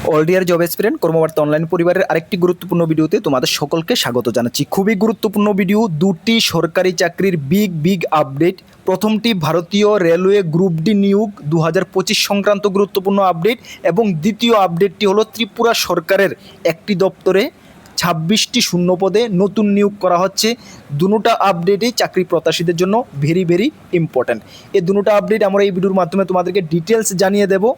All deer job experience কর্মবার্তা online পরিবারের আরেকটি গুরুত্বপূর্ণ ভিডিওতে তোমাদের সকলকে স্বাগত জানাচ্ছি। খুবই গুরুত্বপূর্ণ ভিডিও, দুটি সরকারি চাকরির বিগ আপডেট। প্রথমটি ভারতীয় রেলওয়ে গ্রুপ ডি নিয়োগ 2025 সংক্রান্ত গুরুত্বপূর্ণ আপডেট, এবং দ্বিতীয় আপডেটটি হলো ত্রিপুরা সরকারের একটি দপ্তরে 26টি শূন্য পদে নতুন নিয়োগ করা হচ্ছে। দুটো আপডেটই চাকরি প্রত্যাশীদের জন্য ভেরি ইম্পর্ট্যান্ট। এই দুটো আপডেট আমরা এই ভিডিওর মাধ্যমে তোমাদেরকে ডিটেলস জানিয়ে দেবো।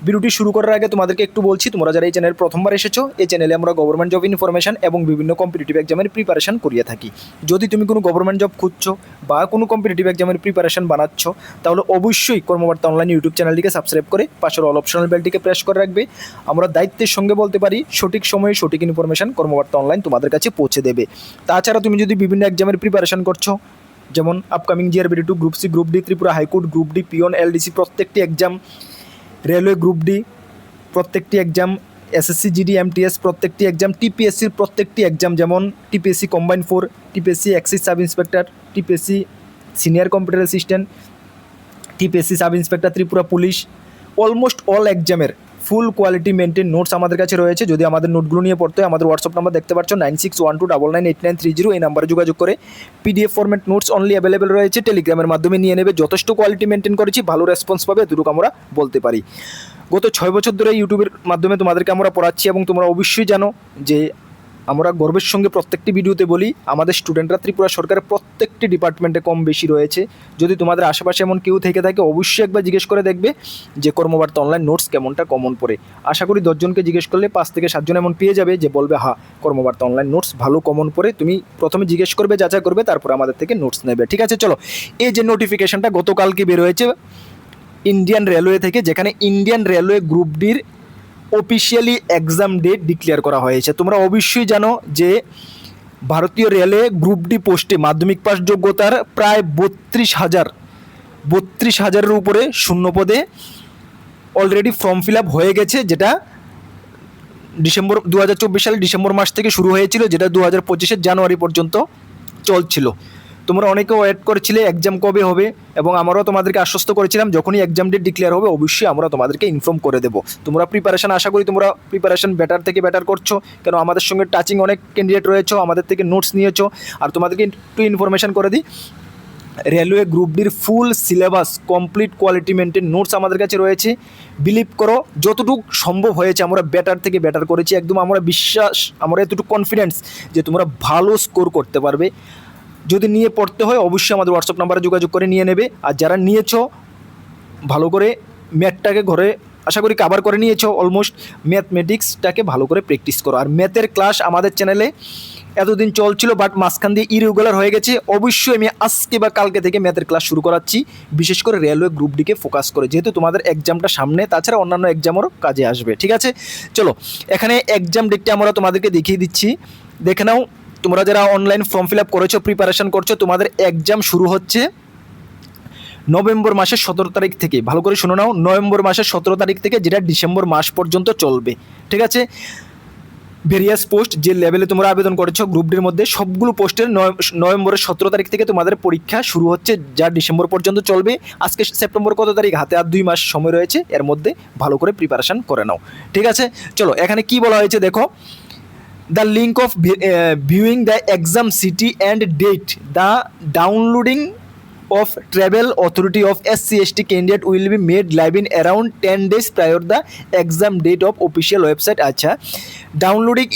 ভিডিওটি শুরু করার আগে তোমাদেরকে একটু বলছি, তোমরা যারা এই চ্যানেল প্রথমবার এসেছো, এই চ্যানেলে আমরা গভর্নমেন্ট জব ইনফরমেশন এবং বিভিন্ন কম্পিটিটিভ এক্সামের প্রিপারেশন করিয়ে থাকি। যদি তুমি কোনো গভর্নমেন্ট জব খুঁজছো বা কোনো কম্পিটিটিভ এক্সামের প্রিপারেশন বানাচ্ছ, তাহলে অবশ্যই কর্মবার্তা অনলাইন ইউটিউব চ্যানেলটিকে সাবস্ক্রাইব করে পাশের অল অপশনাল বেলটিকে প্রেস করে রাখবে। আমরা দায়িত্বের সঙ্গে বলতে পারি, সঠিক সময়ে সঠিক ইনফরমেশন কর্মবার্তা অনলাইন তোমাদের কাছে পৌঁছে দেবে। তাছাড়া তুমি যদি বিভিন্ন এক্সামের প্রিপারেশন করছো, যেমন upcoming GRBD2, group C, group D, Tripura হাইকোর্ট, গ্রুপ ডি, পিওন, LDC প্রত্যেকটি এক্সাম, রেলওয়ে গ্রুপ ডি প্রত্যেকটি এক্সাম, SSC GD MTS প্রত্যেকটি এক্সাম, TPSCর প্রত্যেকটি এক্সাম, যেমন TPSC combine 4, TPSC excise sub inspector, TPSC senior computer assistant, TPSC sub inspector, Tripura police, almost all এক্সামের full quality maintain notes আমাদের কাছে রয়েছে। যদি আমাদের নোটগুলো নিয়ে পড়তে হয়, আমাদের হোয়াটসঅ্যাপ নাম্বার দেখতে পাচ্ছ 9612998930, এই নাম্বারে যোগাযোগ করে PDF format notes only available রয়েছে। টেলিগ্রামের মাধ্যমে নিয়ে নেবে। যথেষ্ট কোয়ালিটি মেনটেন করেছি, ভালো রেসপন্স পাবে, এতটুকু আমরা বলতে পারি। গত 6 বছর ধরে ইউটিউবের মাধ্যমে তোমাদেরকে আমরা পড়াচ্ছি, এবং তোমরা অবশ্যই জানো যে আমরা গর্বের সঙ্গে প্রত্যেকটি ভিডিওতে বলি, আমাদের স্টুডেন্টরা ত্রিপুরা সরকারের প্রত্যেকটি ডিপার্টমেন্টে কম বেশি রয়েছে। যদি তোমাদের আশেপাশে এমন কেউ থেকে থাকে, অবশ্যই একবার জিজ্ঞেস করে দেখবে যে কর্মবার্তা অনলাইন নোটস কেমনটা কমন পড়ে। আশা করি 10 জনকে জিজ্ঞেস করলে 5 থেকে 7 জন এমন পেয়ে যাবে যে বলবে হ্যাঁ কর্মবার্তা অনলাইন নোটস ভালো কমন পড়ে। তুমি প্রথমে জিজ্ঞেস করবে, যাচাই করবে, তারপর আমাদের থেকে নোটস নেবে। ঠিক আছে, চলো। এই যে নোটিফিকেশনটা গতকালকে বের হয়েছে ইন্ডিয়ান রেলওয়ে থেকে, যেখানে ইন্ডিয়ান রেলওয়ে গ্রুপ ডির অফিসিয়ালি এক্সাম ডেট ডিক্লেয়ার করা হয়েছে। তোমরা অবশ্যই জানো যে ভারতীয় রেলে গ্রুপ ডি পোস্টে মাধ্যমিক পাস যোগ্যতার প্রায় 32,000-এর উপরে শূন্য পদে অলরেডি ফর্ম ফিল আপ হয়ে গেছে, যেটা 2024 সালের ডিসেম্বর মাস থেকে শুরু হয়েছিল, যেটা 2025 জানুয়ারি পর্যন্ত চলছিল। তোমরা অনেকে ওয়েট করেছিলে এক্সাম কবে হবে, এবং আমরাও তোমাদেরকে আশ্বস্ত করেছিলাম যখনই এক্সাম ডেট ডিক্লেয়ার হবে অবশ্যই আমরা তোমাদেরকে ইনফর্ম করে দেবো। তোমরা প্রিপারেশন, আশা করি তোমরা প্রিপারেশন বেটার থেকে বেটার করছো, কেন আমাদের সঙ্গে টাচিং অনেক ক্যান্ডিডেট রয়েছো, আমাদের থেকে নোটস নিয়েছো। আর তোমাদেরকে একটু ইনফরমেশন করে দিই, রেলওয়ে গ্রুপ ডির full syllabus complete quality maintain notes আমাদের কাছে রয়েছে। বিলিভ করো, যতটুকু সম্ভব হয়েছে আমরা বেটার থেকে বেটার করেছি। একদম আমরা বিশ্বাস, আমরা এতটুকু কনফিডেন্স যে তোমরা ভালো স্কোর করতে পারবে। যদি নিয়ে পড়তে হয় অবশ্যই আমাদের হোয়াটসঅ্যাপ নাম্বারে যোগাযোগ করে নিয়ে নেবে। আর যারা নিয়েছো, ভালো করে ম্যাথটাকে ঘরে আশা করি কাভার করে নিয়েছো, অলমোস্ট ম্যাথমেটিক্সটাকে ভালো করে প্র্যাকটিস করো। আর ম্যাথের ক্লাস আমাদের চ্যানেলে এতদিন চলছিল, বাট মাঝখান দিয়ে ইরেগুলার হয়ে গেছে। অবশ্যই আমি আজকে বা কালকে থেকে ম্যাথের ক্লাস শুরু করাচ্ছি, বিশেষ করে রেলওয়ে গ্রুপ ডিকে ফোকাস করে, যেহেতু তোমাদের এক্সামটা সামনে, তাছাড়া অন্যান্য এক্সামেরও কাজে আসবে। ঠিক আছে, চলো এখানে এক্সাম ডেটটা আমরা তোমাদেরকে দেখিয়ে দিচ্ছি, দেখে নাও। তোমরা যারা অনলাইন ফর্ম ফিল আপ করেছো, প্রিপারেশন করছো, তোমাদের এক্সাম শুরু হচ্ছে নভেম্বর মাসের 17 তারিখ থেকে। ভালো করে শুনে নাও, নভেম্বর মাসের 17 তারিখ থেকে, যেটা ডিসেম্বর মাস পর্যন্ত চলবে। ঠিক আছে, ভেরিয়াস পোস্ট যে লেভেলে তোমরা আবেদন করেছো গ্রুপ ডির মধ্যে, সবগুলো পোস্টের নভেম্বরের 17 তারিখ থেকে তোমাদের পরীক্ষা শুরু হচ্ছে, যা ডিসেম্বর পর্যন্ত চলবে। আজকে সেপ্টেম্বর কত তারিখ, হাতে আর 2 মাস সময় রয়েছে, এর মধ্যে ভালো করে প্রিপারেশন করে নাও। ঠিক আছে, চলো এখানে কি বলা হয়েছে দেখো। The link of viewing the exam city and date, the downloading of travel authority of SC/ST candidate will be made live in around 10 days prior the exam date of official website. আচ্ছা, downloading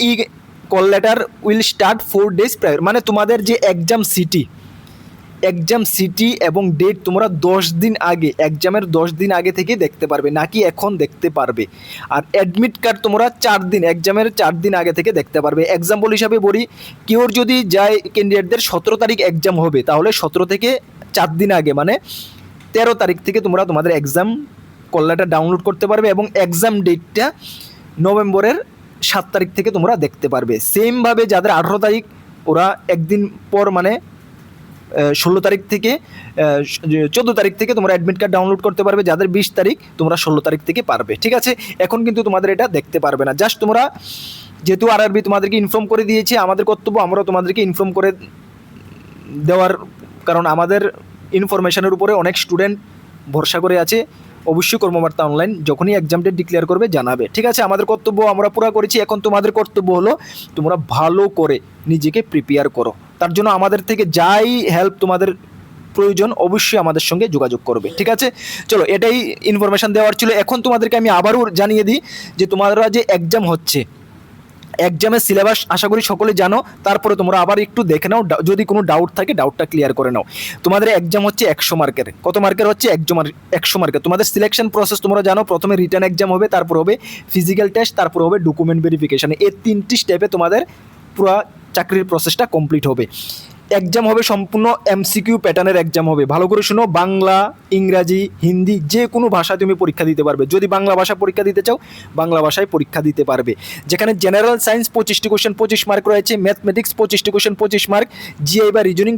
call letter will start 4 days prior, মানে তোমাদের যে exam city এবং date তোমরা 10 দিন আগে, এক্সামের 10 দিন আগে থেকে দেখতে পারবে, নাকি এখন দেখতে পারবে। আর অ্যাডমিট কার্ড তোমরা 4 দিন, এক্সামের 4 দিন আগে থেকে দেখতে পারবে। এক্সাম্পল হিসাবে বলি, কেউর যদি যায়, ক্যান্ডিডেটদের 17 তারিখ এক্সাম হবে, তাহলে 17 থেকে 4 দিন আগে, মানে 13 তারিখ থেকে তোমরা তোমাদের এক্সাম কল লেটার ডাউনলোড করতে পারবে, এবং এক্সাম ডেটটা নভেম্বরের 7 তারিখ থেকে তোমরা দেখতে পারবে। সেমভাবে যাদের 18 তারিখ, ওরা একদিন পর, মানে 16 তারিখ থেকে 14 তারিখ থেকে তোমরা অ্যাডমিট কার্ড ডাউনলোড করতে পারবে। যাদের 20 তারিখ, তোমরা 16 তারিখ থেকে পারবে। ঠিক আছে, এখন কিন্তু তোমাদের এটা দেখতে পারবে না। জাস্ট তোমরা, যেহেতু RRB তোমাদেরকে ইনফর্ম করে দিয়েছে, আমাদের কর্তব্য আমরাও তোমাদেরকে ইনফর্ম করে দেওয়ার, কারণ আমাদের ইনফরমেশনের উপরে অনেক স্টুডেন্ট ভরসা করে আছে। অবশ্যই কর্মবার্তা অনলাইন যখনই এক্সাম ডেট ডিক্লেয়ার করবে জানাবে। ঠিক আছে, আমাদের কর্তব্য আমরা পুরো করেছি, এখন তোমাদের কর্তব্য হলো তোমরা ভালো করে নিজেকে প্রিপেয়ার করো। তার জন্য আমাদের থেকে যাই হেল্প তোমাদের প্রয়োজন অবশ্যই আমাদের সঙ্গে যোগাযোগ করবে। ঠিক আছে, চলো এটাই ইনফরমেশান দেওয়ার ছিল। এখন তোমাদেরকে আমি আবারও জানিয়ে দিই যে তোমাদের যে এক্সাম হচ্ছে, এক্সামের সিলেবাস আশা করি সকলে জানো, তারপরে তোমরা আবার একটু দেখে নাও, যদি কোনো ডাউট থাকে ডাউটটা ক্লিয়ার করে নাও। তোমাদের এক্সাম হচ্ছে 100 মার্কের। কত মার্কের হচ্ছে? 100 মার্কের। তোমাদের সিলেকশন প্রসেস তোমরা জানো, প্রথমে রিটার্ন এক্সাম হবে, তারপর হবে ফিজিক্যাল টেস্ট, তারপর হবে ডকুমেন্ট ভেরিফিকেশন। এই 3টি স্টেপে তোমাদের পুরো চাকরির প্রসেসটা কমপ্লিট হবে। এক্সাম হবে সম্পূর্ণ এমসিকিউ প্যাটার্নের এক্সাম হবে। ভালো করে শুনো, বাংলা, ইংরাজি, হিন্দি যে কোনো ভাষায় তুমি পরীক্ষা দিতে পারবে। যদি বাংলা ভাষা পরীক্ষা দিতে চাও বাংলা ভাষায় পরীক্ষা দিতে পারবে। যেখানে জেনারেল সায়েন্স 25টি কোশ্চেন 25 মার্ক রয়েছে, ম্যাথমেটিক্স 25টি কোশ্চেন 25 মার্ক, জিআই বা রিজনিং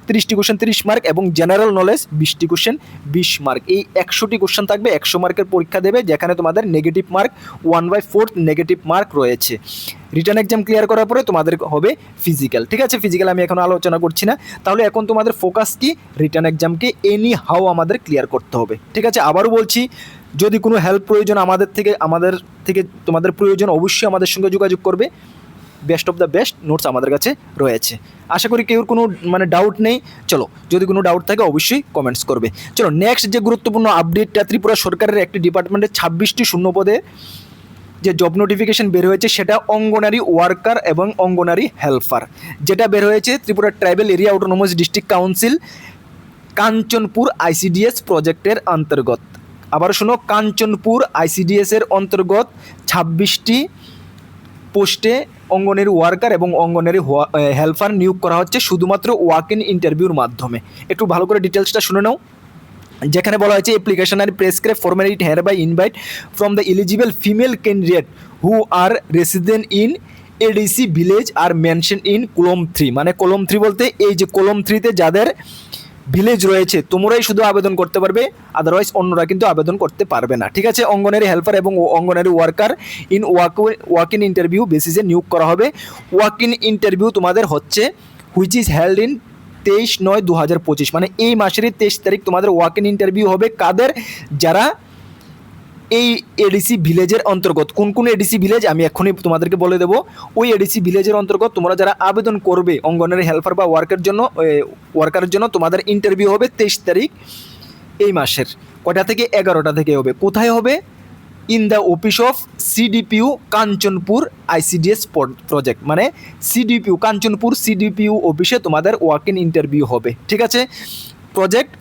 30টি কোশ্চেন 30 মার্ক এবং জেনারেল নলেজ 20টি কোশ্চেন 20 মার্ক। এই 100টি কোশ্চেন থাকবে, 100 মার্কের পরীক্ষা দেবে, যেখানে তোমাদের নেগেটিভ মার্ক 1/4 নেগেটিভ মার্ক রয়েছে। রিটার্ন এক্সাম ক্লিয়ার করার পরে তোমাদের হবে ফিজিক্যাল। ঠিক আছে, ফিজিক্যাল আমি এখন আলোচনা করছি না। তাহলে এখন তোমাদের ফোকাস কি? রিটার্ন এক্সামকে এনি হাউ আমাদের ক্লিয়ার করতে হবে। ঠিক আছে, আবারও বলছি, যদি কোনো হেল্প প্রয়োজন আমাদের থেকে তোমাদের প্রয়োজন অবশ্যই আমাদের সঙ্গে যোগাযোগ করবে। Best of the best notes আমাদের কাছে রয়েছে। আশা করি কেউর কোনো ডাউট নেই। চলো, যদি কোনো ডাউট থাকে অবশ্যই কমেন্টস করবে। চলো নেক্সট যে গুরুত্বপূর্ণ আপডেটটা, ত্রিপুরা সরকারের একটি ডিপার্টমেন্টে 26টি শূন্যপদে যে জব নোটিফিকেশন বের হয়েছে সেটা অঙ্গনারী ওয়ার্কার এবং অঙ্গনারী হেল্পার, যেটা বের হয়েছে Tripura tribal area autonomous district council Kanchanpur ICDS প্রজেক্টের অন্তর্গত। আবার শোনো, কাঞ্চনপুর আইসিডিএস এর অন্তর্গত 26টি পোস্টে অঙ্গনারী ওয়ার্কার এবং অঙ্গনারী হেল্পার নিয়োগ করা হচ্ছে শুধুমাত্র ওয়াক ইন ইন্টারভিউর মাধ্যমে। একটু ভালো করে ডিটেলসটা শুনে নাও। যেখানে বলা হয়েছে application are prescribe formality hereby invite from the eligible female candidate who are resident in ADC village are mention in column 3। মানে কলম 3 বলতে এই যে কলম 3তে যাদের ভিলেজ রয়েছে তোমরাই শুধু আবেদন করতে পারবে, আদারওয়াইজ অন্যরা কিন্তু আবেদন করতে পারবে না। ঠিক আছে, অঙ্গনারী হেল্পার এবং Anganwadi worker in walk in interview বেসিসে নিয়োগ করা হবে। ওয়াক ইন ইন্টারভিউ তোমাদের হচ্ছে হুইচ ইজ হেল্ড ইন 23/9/2025, মানে এই মাসের 23 তারিখ তোমাদের ওয়াক ইন ইন্টারভিউ হবে। কাদের? যারা এই এডিসি ভিলেজের অন্তর্গত। কোন কোন এডিসি ভিলেজ আমি এখনই তোমাদেরকে বলে দেবো। ওই এডিসি ভিলেজের অন্তর্গত তোমরা যারা আবেদন করবে অঙ্গনারী হেল্পার বা ওয়ার্কারের জন্য তোমাদের ইন্টারভিউ হবে 23 তারিখ এই মাসের। কটা থেকে? 11টা থেকে হবে। কোথায় হবে? In the office of CDPU Kanchanpur ICDS project, মানে সিডিপিইউ কাঞ্চনপুর সিডিপিইউ অফিসে তোমাদের ওয়াক ইন ইন্টারভিউ হবে। ঠিক আছে, প্রজেক্ট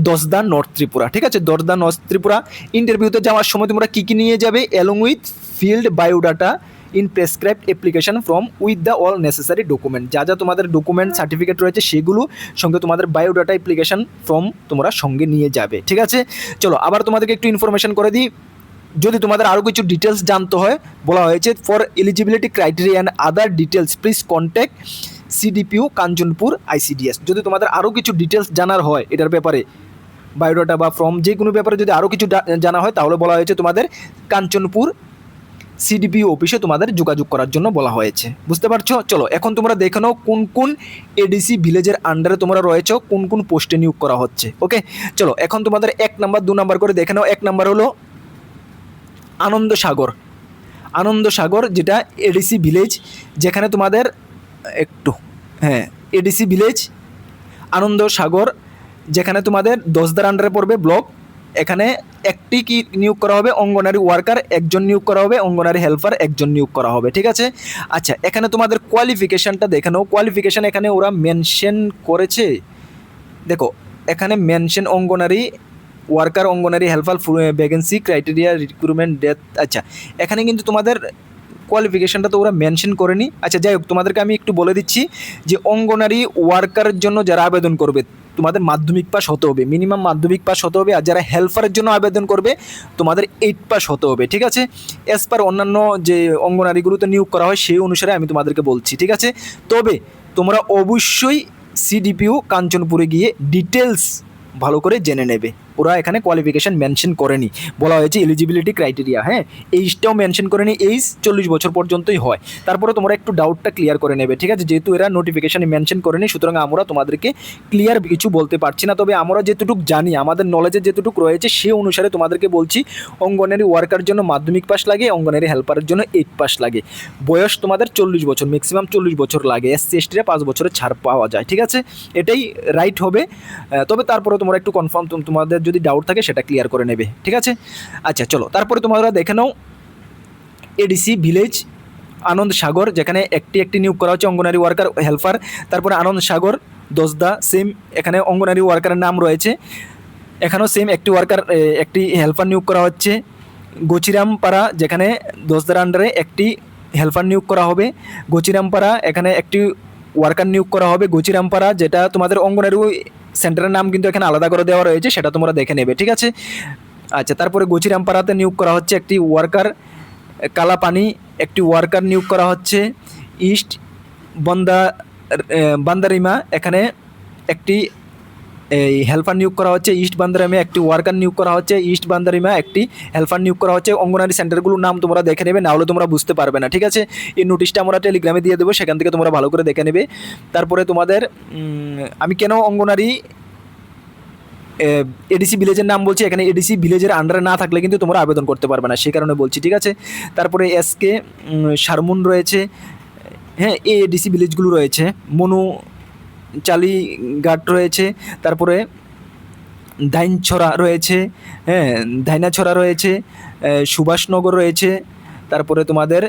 দশদা নর্থ ত্রিপুরা। ঠিক আছে, দশদা নর্থ ত্রিপুরা। ইন্টারভিউতে যাওয়ার সময় তোমরা কী কী নিয়ে যাবে? Along with field biodata in prescribed application form with the all necessary document. যা যা তোমাদের ডকুমেন্ট সার্টিফিকেট রয়েছে সেগুলো সঙ্গে তোমাদের বায়োডাটা অ্যাপ্লিকেশন ফর্ম তোমরা সঙ্গে নিয়ে যাবে। ঠিক আছে, চলো আবার তোমাদেরকে একটু ইনফরমেশন করে দিই। যদি তোমাদের আরও কিছু ডিটেলস জানতে হয়, বলা হয়েছে for eligibility criteria and other details please contact CDPU Kanchanpur ICDS. যদি তোমাদের আরও কিছু ডিটেলস জানার হয় এটার ব্যাপারে, বায়োডাটা বা ফর্ম যে কোনো ব্যাপারে যদি আরও কিছু জানা হয়, তাহলে বলা হয়েছে তোমাদের কাঞ্চনপুর সিডিপিইউ অফিসে তোমাদের যোগাযোগ করার জন্য বলা হয়েছে। বুঝতে পারছো? চলো এখন তোমরা দেখে নাও কোন কোন এডিসি ভিলেজের আন্ডারে তোমরা রয়েছো, কোন কোন পোস্টে নিয়োগ করা হচ্ছে। ওকে, চলো এখন তোমাদের 1 নাম্বার 2 নাম্বার করে দেখে নাও। 1 নাম্বার হলো আনন্দসাগর, যেটা এডিসি ভিলেজ, যেখানে তোমাদের এডিসি ভিলেজ আনন্দসাগর, যেখানে তোমাদের 10দার আন্ডারে পড়বে ব্লক। এখানে একটি কি নিয়োগ করা হবে? অঙ্গনারী ওয়ার্কার 1 জন নিয়োগ করা হবে, অঙ্গনারী হেল্পার 1 জন নিয়োগ করা হবে। ঠিক আছে, আচ্ছা এখানে তোমাদের কোয়ালিফিকেশানটা দেখে নাও। কোয়ালিফিকেশান এখানে ওরা মেনশন করেছে, দেখো এখানে mention Anganwadi worker, Anganwadi helper, vacancy criteria, recruitment date. আচ্ছা এখানে কিন্তু তোমাদের কোয়ালিফিকেশানটা তো ওরা মেনশন করেনি। আচ্ছা যাই হোক, তোমাদেরকে আমি একটু বলে দিচ্ছি যে অঙ্গনারী ওয়ার্কারের জন্য যারা আবেদন করবে তোমাদের মাধ্যমিক পাস হতে হবে, মিনিমাম মাধ্যমিক পাস হতে হবে। আর যারা হেল্পারের জন্য আবেদন করবে তোমাদের 8 পাস হতে হবে। ঠিক আছে, অ্যাজ পার অন্যান্য যে অঙ্গনারীগুলোতে নিয়োগ করা হয় সেই অনুসারে আমি তোমাদেরকে বলছি। ঠিক আছে, তবে তোমরা অবশ্যই সিডিপিইউ কাঞ্চনপুরে গিয়ে ডিটেলস ভালো করে জেনে নেবে। ওরা এখানে কোয়ালিফিকেশান মেনশন করেনি, বলা হয়েছে এলিজিবিলিটি ক্রাইটেরিয়া, হ্যাঁ এইজটাও মেনশন করেনি, এইজ 40 বছর পর্যন্তই হয়। তারপরে তোমরা একটু ডাউটটা ক্লিয়ার করে নেবে, ঠিক আছে, যেহেতু এরা নোটিফিকেশানে মেনশন করেনি সুতরাং আমরা তোমাদেরকে ক্লিয়ার কিছু বলতে পারছি না। তবে আমরা যেটুকু জানি, আমাদের নলেজে যেটুকু রয়েছে সে অনুসারে তোমাদেরকে বলছি। অঙ্গনারী ওয়ার্কার জন্য মাধ্যমিক পাস লাগে, অঙ্গনারী হেল্পারের জন্য 8 পাস লাগে, বয়স তোমাদের 40 বছর, ম্যাক্সিমাম 40 বছর লাগে, এসসি এসটিরা 5 বছরের ছাড় পাওয়া যায়, ঠিক আছে, এটাই রাইট হবে। তবে তারপরে তোমরা একটু কনফার্ম, তোমাদের যদি ডাউট থাকে সেটা ক্লিয়ার করে নেবে, ঠিক আছে। আচ্ছা চলো, তারপরে তোমরা দেখে নাও এডিসি ভিলেজ আনন্দ সাগর, যেখানে একটি নিয়োগ করা হচ্ছে অঙ্গনারী ওয়ার্কার হেল্পার। তারপরে আনন্দ সাগর দোসদা, সেম এখানে অঙ্গনারী ওয়ার্কারের নাম রয়েছে, এখানেও সেম একটি ওয়ার্কার একটি হেল্পার নিয়োগ করা হচ্ছে। গচিরামপাড়া, যেখানে দোসদার আন্ডারে একটি হেল্পার নিয়োগ করা হবে। গচিরামপাড়া এখানে একটি ওয়ার্কার নিয়োগ করা হবে। গচিরামপাড়া যেটা তোমাদের অঙ্গনারী সেন্টারের নাম কিন্তু এখানে আলাদা করে দেওয়া রয়েছে, সেটা তোমরা দেখে নেবে, ঠিক আছে। আচ্ছা, তারপরে গচিরামপাড়াতে নিয়োগ করা হচ্ছে একটি ওয়ার্কার। কালাপানি একটি ওয়ার্কার নিয়োগ করা হচ্ছে। ইস্ট বান্দারিমা এখানে একটি এই হেল্পার নিয়োগ করা হচ্ছে। ইস্ট বান্দারিমা একটি ওয়ার্কার নিয়োগ করা হচ্ছে। ইস্ট বান্দারিমা একটি হেল্পার নিয়োগ করা হচ্ছে। অঙ্গনারী সেন্টারগুলোর নাম তোমরা দেখে নেবে, না হলে তোমরা বুঝতে পারবে না, ঠিক আছে। এই নোটিশটা আমরা টেলিগ্রামে দিয়ে দেবো, সেখান থেকে তোমরা ভালো করে দেখে নেবে। তারপরে তোমাদের আমি কেন অঙ্গনারী এডিসি ভিলেজের নাম বলছি, এখানে এডিসি ভিলেজের আন্ডারে না থাকলে কিন্তু তোমরা আবেদন করতে পারবে না, সেই কারণে বলছি, ঠিক আছে। তারপরে এসকে শারমুন রয়েছে, হ্যাঁ এডিসি ভিলেজগুলো রয়েছে, মনু চালিঘাট রয়েছে, তারপরে ধাইনছড়া রয়েছে, হ্যাঁ ধাইনাছড়া রয়েছে, সুভাষনগর রয়েছে, তারপরে তোমাদের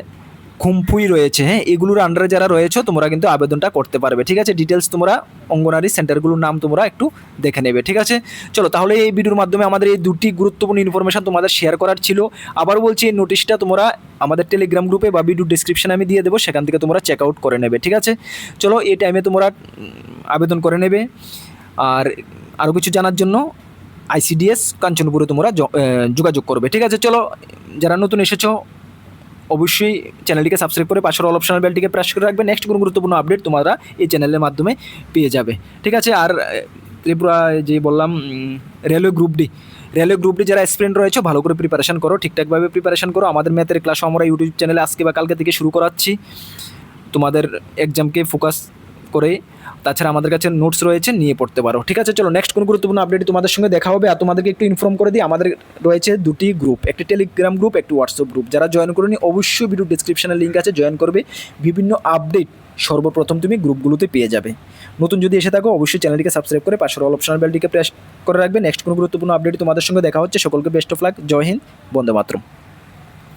খুমপুই রয়েছে, হ্যাঁ এগুলোর আন্ডারে যারা রয়েছে তোমরা কিন্তু আবেদনটা করতে পারবে, ঠিক আছে। ডিটেলস তোমরা অঙ্গনারী সেন্টারগুলোর নাম তোমরা একটু দেখে নেবে, ঠিক আছে। চলো, তাহলে এই ভিডিওর মাধ্যমে আমাদের এই দুটি গুরুত্বপূর্ণ ইনফরমেশন তোমাদের শেয়ার করার ছিল। আবার বলছি, এই নোটিশটা তোমরা আমাদের টেলিগ্রাম গ্রুপে বা ভিডিও ডিসক্রিপশনে আমি দিয়ে দেবো, সেখান থেকে তোমরা চেক আউট করে নেবে, ঠিক আছে। চলো, এই টাইমে তোমরা আবেদন করে নেবে। আর আরও কিছু জানার জন্য ICDS কাঞ্চনপুরে তোমরা যোগাযোগ করবে, ঠিক আছে। চলো, যারা নতুন এসেছো অবশ্যই চ্যানেলটিকে সাবস্ক্রাইব করে পাশের অল অপশনাল বেলটিকে প্রেস করে রাখবে, নেক্সট কোনো গুরুত্বপূর্ণ আপডেট তোমরা এই চ্যানেলের মাধ্যমে পেয়ে যাবে, ঠিক আছে। আর ত্রিপুরা যে বললাম রেলওয়ে গ্রুপ ডি যারা অ্যাসপিরেন্ট রয়েছে ভালো করে প্রিপারেশন করো, ঠিকঠাকভাবে প্রিপারেশন করো। আমাদের ম্যাথের ক্লাসও আমরা ইউটিউব চ্যানেলে আজকে বা কালকে থেকে শুরু করাচ্ছি, তোমাদের এক্সামকে ফোকাস করে। তাছাড়া আমাদের কাছে নোটস রয়েছে, নিয়ে পড়তে পারো, ঠিক আছে। চলো, নেক্সট কোনো গুরুত্বপূর্ণ আপডেট তোমাদের সঙ্গে দেখা হবে। আর তোমাদেরকে একটু ইনফর্ম করে দিই, আমাদের রয়েছে দুটি গ্রুপ, একটি টেলিগ্রাম গ্রুপ, একটি হোয়াটসঅ্যাপ গ্রুপ। যারা জয়েন করেনি অবশ্যই ভিডিও ডিসক্রিপশনে লিঙ্ক আছে, জয়েন করবে, বিভিন্ন আপডেট সর্বপ্রথম তুমি গ্রুপগুলোতে পেয়ে যাবে। নতুন যদি এসে থাকো অবশ্যই চ্যানেলটিকে সাবস্ক্রাইব করে পাশের অল অপশনাল বেলটিকে প্রেস করে রাখবে। নেক্সট কোনো গুরুত্বপূর্ণ আপডেট তোমাদের সঙ্গে দেখা হচ্ছে। সকলকে best of luck, Jai Hind, Vande Mataram.